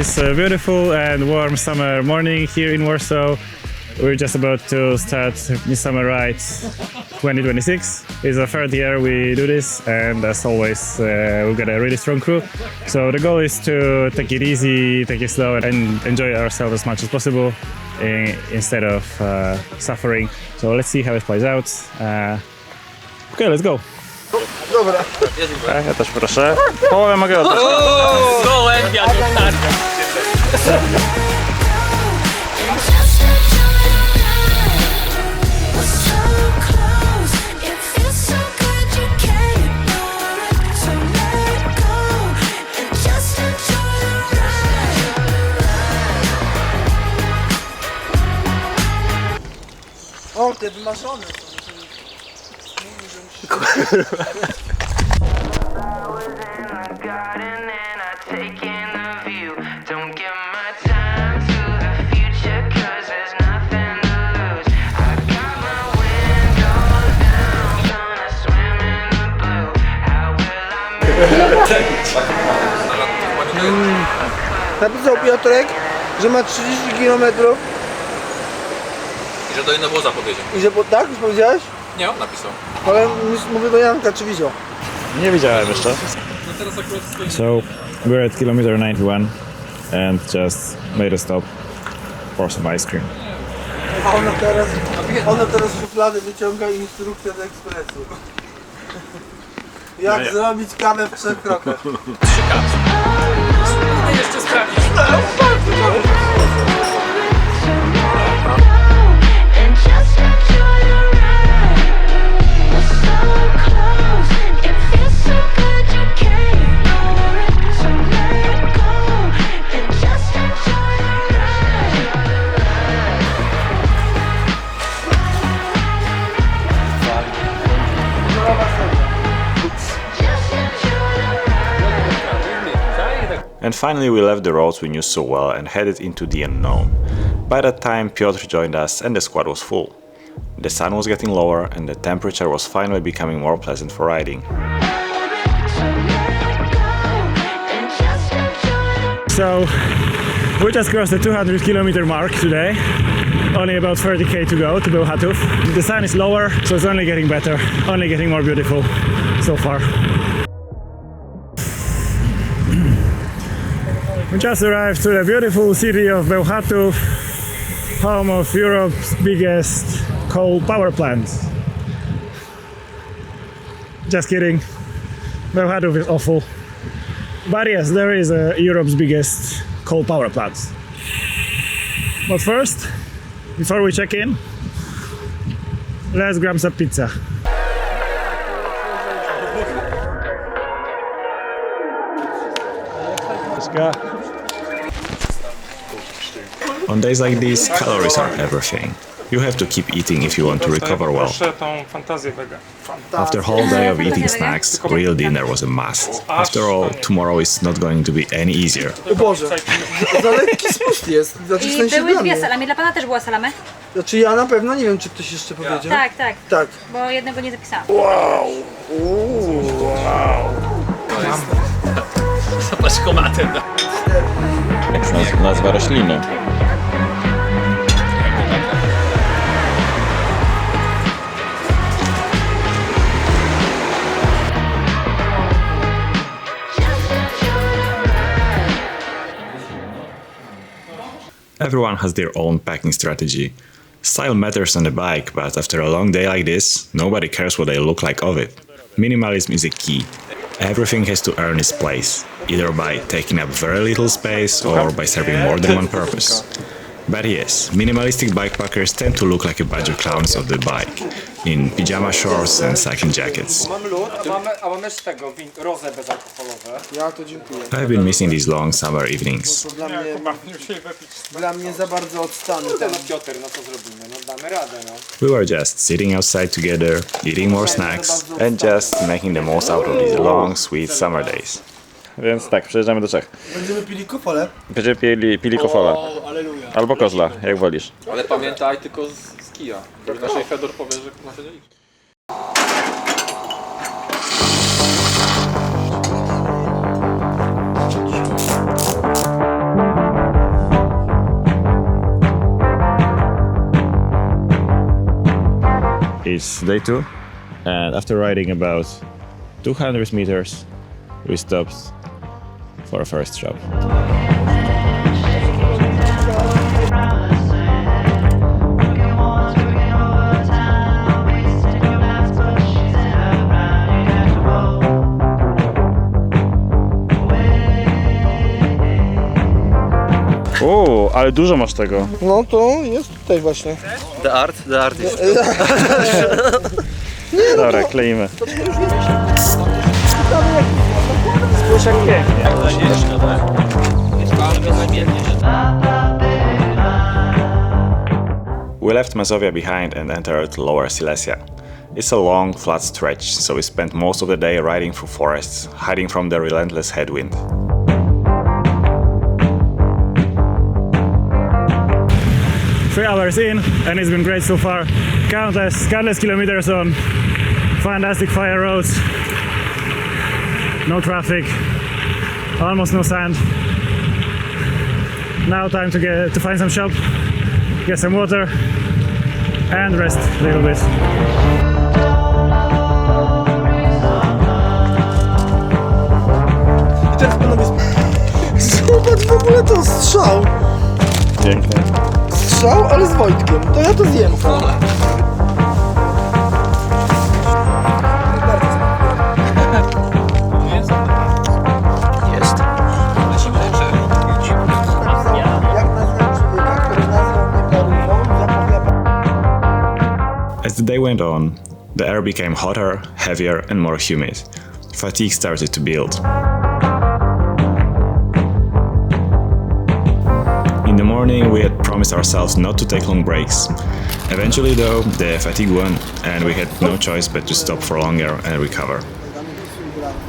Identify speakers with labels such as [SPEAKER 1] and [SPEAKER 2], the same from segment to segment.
[SPEAKER 1] is a beautiful and warm summer morning here in Warsaw. We're just about to start Midsummer Ride 2026. It's the third year we do this, and as always, we've got a really strong crew. So the goal is to take it easy, take it slow, and enjoy ourselves as much as possible instead of suffering. So let's see how it plays out. Okay, let's go.
[SPEAKER 2] Dobra.
[SPEAKER 1] Ja też proszę. Połowę mogę oddać.
[SPEAKER 3] Gołębia dostarczam.
[SPEAKER 2] O, te wymarzone są. Napisał Piotrek, że ma 30 km
[SPEAKER 3] I że do Innowoza podjedzie.
[SPEAKER 2] i że tak? Już powiedziałeś?
[SPEAKER 3] Nie, on napisał.
[SPEAKER 2] Ale mówię do Janka, czy widział?
[SPEAKER 1] Nie widziałem jeszcze.
[SPEAKER 3] No teraz akurat stoi.
[SPEAKER 1] So we're at kilometer 91 and just made a stop for some ice cream.
[SPEAKER 2] A ona teraz z szuflady wyciąga instrukcję do ekspresu. Jak zrobić kawę w 3 krokach.
[SPEAKER 3] 3 kapsy. Spróbuję jeszcze sprawdzić.
[SPEAKER 4] And finally we left the roads we knew so well and headed into the unknown. By that time Piotr joined us and the squad was full. The sun was getting lower and the temperature was finally becoming more pleasant for riding.
[SPEAKER 1] So we just crossed the 200 kilometer mark today. Only about 30k to go to Bełchatów. The sun is lower, so it's only getting better, only getting more beautiful so far. We just arrived to the beautiful city of Bełchatów, home of Europe's biggest coal power plant. Just kidding, Bełchatów is awful. But yes, there is Europe's biggest coal power plant. But first, before we check in, let's grab some pizza.
[SPEAKER 4] On days like these, calories are everything. You have to keep eating if you want to recover well. After a whole day of eating snacks, real dinner was a must. After all, tomorrow is not going to be any easier.
[SPEAKER 2] O Boże, za lekki spust jest. Znaczy, w
[SPEAKER 5] I
[SPEAKER 2] sensie
[SPEAKER 5] były
[SPEAKER 2] dla
[SPEAKER 5] dwie
[SPEAKER 2] mnie.
[SPEAKER 5] salamy, dla pana też była salamy?
[SPEAKER 2] Znaczy ja na pewno, nie wiem czy ktoś jeszcze powiedział.
[SPEAKER 5] Tak, tak,
[SPEAKER 2] Tak.
[SPEAKER 5] bo jednego nie zapisałam.
[SPEAKER 2] Wow.
[SPEAKER 3] Zobacz komatem.
[SPEAKER 4] Nazwa rośliny. Everyone has their own packing strategy. Style matters on the bike, but after a long day like this, nobody cares what they look like of it. Minimalism is a key. Everything has to earn its place, either by taking up very little space or by serving more than one purpose. But yes, minimalistic bikepackers tend to look like a bunch of clowns of the bike, in pyjama shorts and cycling jackets.
[SPEAKER 2] Mam lód.
[SPEAKER 6] A mamy z tego rozę bezalkoholowe.
[SPEAKER 2] Ja to dziękuję.
[SPEAKER 4] I've been missing these long summer evenings.
[SPEAKER 2] To dla mnie za bardzo odstanu.
[SPEAKER 6] No Piotr, no co zrobimy? No damy radę, no.
[SPEAKER 4] We were just sitting outside together, eating more snacks, and just making the most out of these long, sweet summer days.
[SPEAKER 1] Więc tak, przejeżdżamy do Czech.
[SPEAKER 2] Będziemy pili kofole.
[SPEAKER 1] Będziemy pili kofola. Albo kozla, jak wolisz.
[SPEAKER 3] Ale pamiętaj tylko z kija. Bo naszej Fedor powie, że ma się nie liczy.
[SPEAKER 1] It's day 2, and after riding about 200 meters, we stopped for a first stop. O, ale dużo masz tego.
[SPEAKER 2] No to jest tutaj właśnie.
[SPEAKER 3] The art is...
[SPEAKER 1] Dobra, kleimy.
[SPEAKER 2] Spójrz jak pięknie.
[SPEAKER 4] We left Mazovia behind and entered Lower Silesia. It's a long, flat stretch, so we spent most of the day riding through forests, hiding from the relentless headwind.
[SPEAKER 1] Three hours in, and it's been great so far. Countless kilometers on fantastic fire roads, no traffic, almost no sand. Now time to find some shop, get some water, and rest a little bit.
[SPEAKER 2] I teraz panowie... Zobacz w ogóle to strzał.
[SPEAKER 1] Pięknie.
[SPEAKER 2] Strzał, ale z Wojtkiem. To ja to zjem.
[SPEAKER 4] As the day went on, the air became hotter, heavier, and more humid. Fatigue started to build. In the morning, we had promised ourselves not to take long breaks. Eventually, though, the fatigue won, and we had no choice but to stop for longer and recover.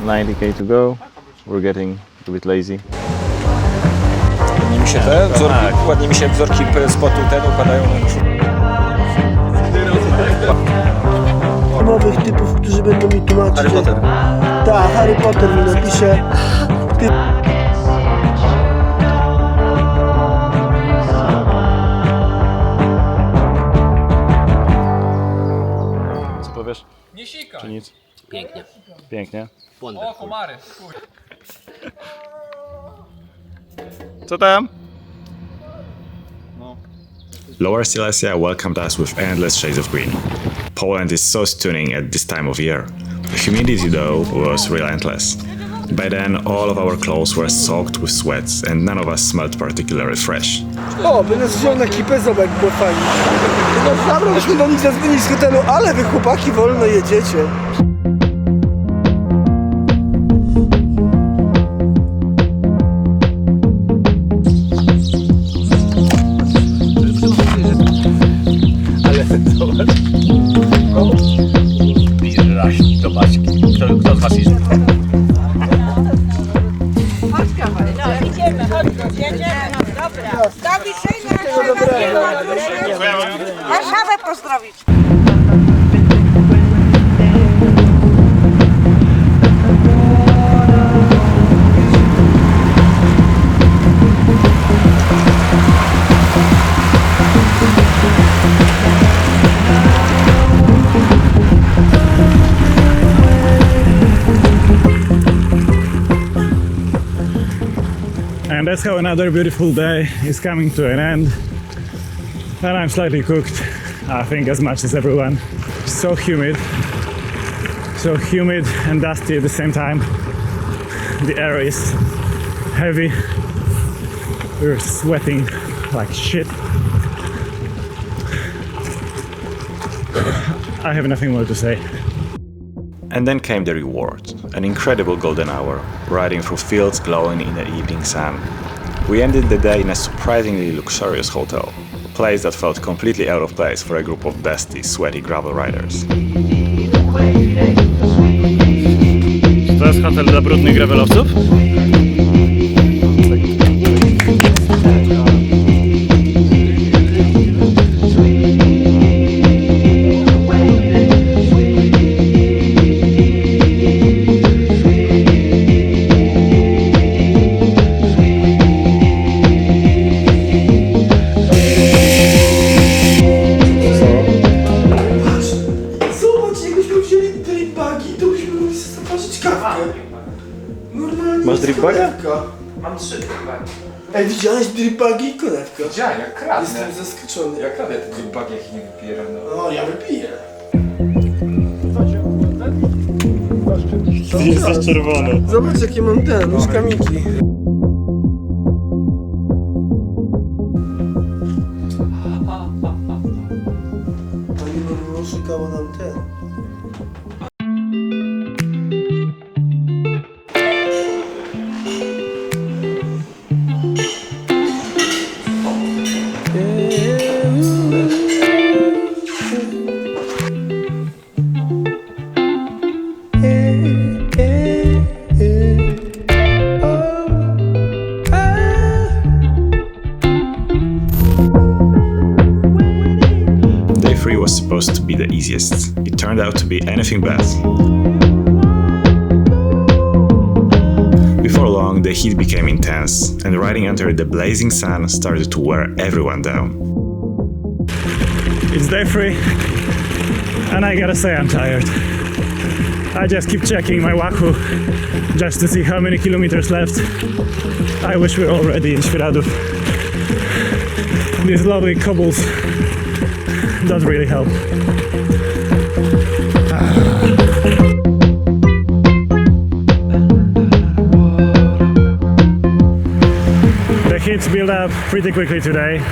[SPEAKER 1] 90k to go. We're getting a bit lazy.
[SPEAKER 6] Ładnie mi się te wzorki, ładnie mi się wzorki spotu ten układają na krzyż.
[SPEAKER 2] Nowych typów, którzy będą mi tłumaczyć.
[SPEAKER 6] Harry Potter.
[SPEAKER 2] Tak, Harry Potter mi napisze.
[SPEAKER 1] Co powiesz?
[SPEAKER 3] Nie sika!
[SPEAKER 1] Czy nic?
[SPEAKER 7] Pięknie.
[SPEAKER 1] Pięknie.
[SPEAKER 3] O, komary!
[SPEAKER 1] Co tam?
[SPEAKER 4] Lower Silesia welcomed us with endless shades of green. Poland is so stunning at this time of year. The humidity, though, was relentless. By then, all of our clothes were soaked with sweat, and none of us smelled particularly fresh.
[SPEAKER 2] O, by nas wziął na kipę, zobacz, jak było fajnie. No, zabraliśmy do nich zadzwonić z hotelu, ale wy chłopaki wolno jedziecie.
[SPEAKER 7] Kto z was jest?
[SPEAKER 8] Jedziemy. Dobra. Do widzenia. Warszawę pozdrowić.
[SPEAKER 1] And that's how another beautiful day is coming to an end. And I'm slightly cooked, I think as much as everyone. So humid and dusty at the same time. The air is heavy. We're sweating like shit. I have nothing more to say.
[SPEAKER 4] And then came the reward, an incredible golden hour, riding through fields glowing in the evening sun. We ended the day in a surprisingly luxurious hotel, a place that felt completely out of place for a group of dusty, sweaty gravel riders.
[SPEAKER 1] To jest hotel dla brudnych gravelowców?
[SPEAKER 2] Pożyć kawkę. Normalnie.
[SPEAKER 6] Masz dripbaga?
[SPEAKER 3] Mam 3 dripbagi.
[SPEAKER 2] Ej, widziałeś dripbagi i konewka?
[SPEAKER 3] Widziałem, jak kradnę.
[SPEAKER 2] Jestem zaskoczony.
[SPEAKER 3] Jak kradnę te dripbagi, jak ich nie wypieram. No.
[SPEAKER 2] O, ja wypiję.
[SPEAKER 1] Jesteś czerwony.
[SPEAKER 2] Zobacz jakie mam nóżkamiki. Pani Maryło szukało nam
[SPEAKER 4] Day 3 was supposed to be the easiest. It turned out to be anything but. Before long, the heat became intense, and riding under the blazing sun started to wear everyone down.
[SPEAKER 1] It's day 3, and I gotta say I'm tired. I just keep checking my Wahoo just to see how many kilometers left. I wish we were already in Świeradów. These lovely cobbles don't really help. The heat built up pretty quickly today.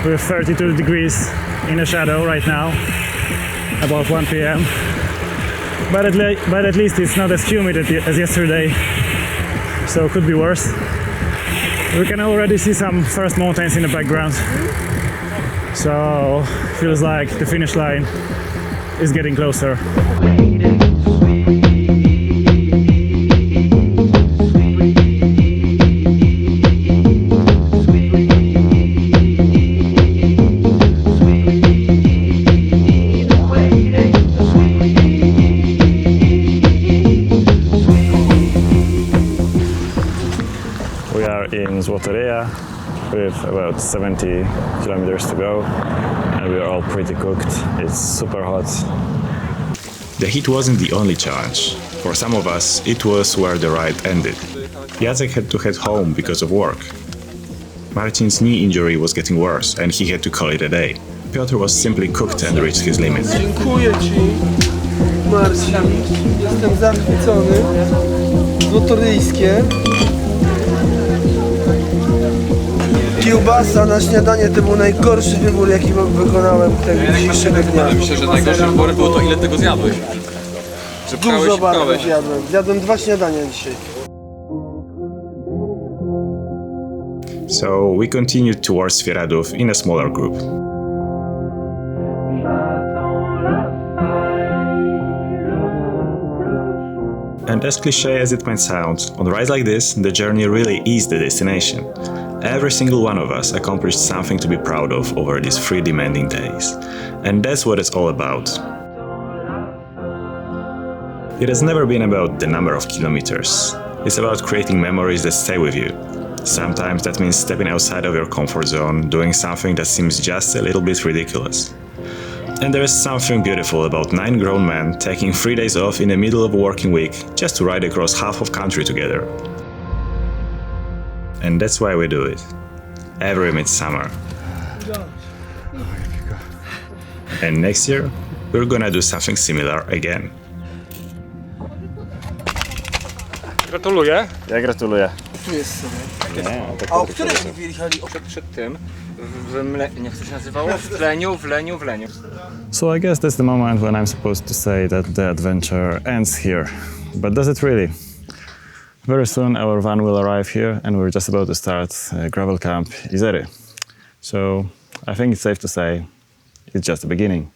[SPEAKER 1] We're 32 degrees in the shadow right now, about 1 p.m. But at least it's not as humid as yesterday, so it could be worse. We can already see some first mountains in the background, so feels like the finish line is getting closer. We are in Złotoryja with about 70 kilometers to go, and we are all pretty cooked. It's super hot.
[SPEAKER 4] The heat wasn't the only challenge. For some of us, it was where the ride ended. Jacek had to head home because of work. Marcin's knee injury was getting worse, and he had to call it a day. Piotr was simply cooked and reached his limit.
[SPEAKER 2] Dziękuję Ci, Marcin. Jestem zachwycony. Złotoryjskie. Kiełbasa na śniadanie to był najgorszy wybór, jaki wykonałem tego dzisiejszego dnia.
[SPEAKER 3] Myślę, że najgorszy wybór było to, ile tego zjadłeś. Że
[SPEAKER 2] Dużo bardzo
[SPEAKER 3] pchałeś.
[SPEAKER 2] zjadłem. Zjadłem 2 śniadania dzisiaj.
[SPEAKER 4] So we continued towards Świeradów in a smaller group. And as cliché as it might sound, on rides like this, the journey really is the destination. Every single one of us accomplished something to be proud of over these 3 demanding days. And that's what it's all about. It has never been about the number of kilometers. It's about creating memories that stay with you. Sometimes that means stepping outside of your comfort zone, doing something that seems just a little bit ridiculous. And there is something beautiful about 9 grown men taking 3 days off in the middle of a working week just to ride across half of country together. And that's why we do it. Every midsummer. And next year, we're gonna do something similar again.
[SPEAKER 3] Gratuluję.
[SPEAKER 1] Ja gratuluję.
[SPEAKER 2] Tu jest sobie.
[SPEAKER 1] Nie,
[SPEAKER 2] A o której wjechali?
[SPEAKER 3] Przed tym, jak to się nazywało? W leniu.
[SPEAKER 1] So I guess that's the moment when I'm supposed to say that the adventure ends here. But does it really? Very soon our van will arrive here and we're just about to start gravel camp Izery. So I think it's safe to say it's just the beginning.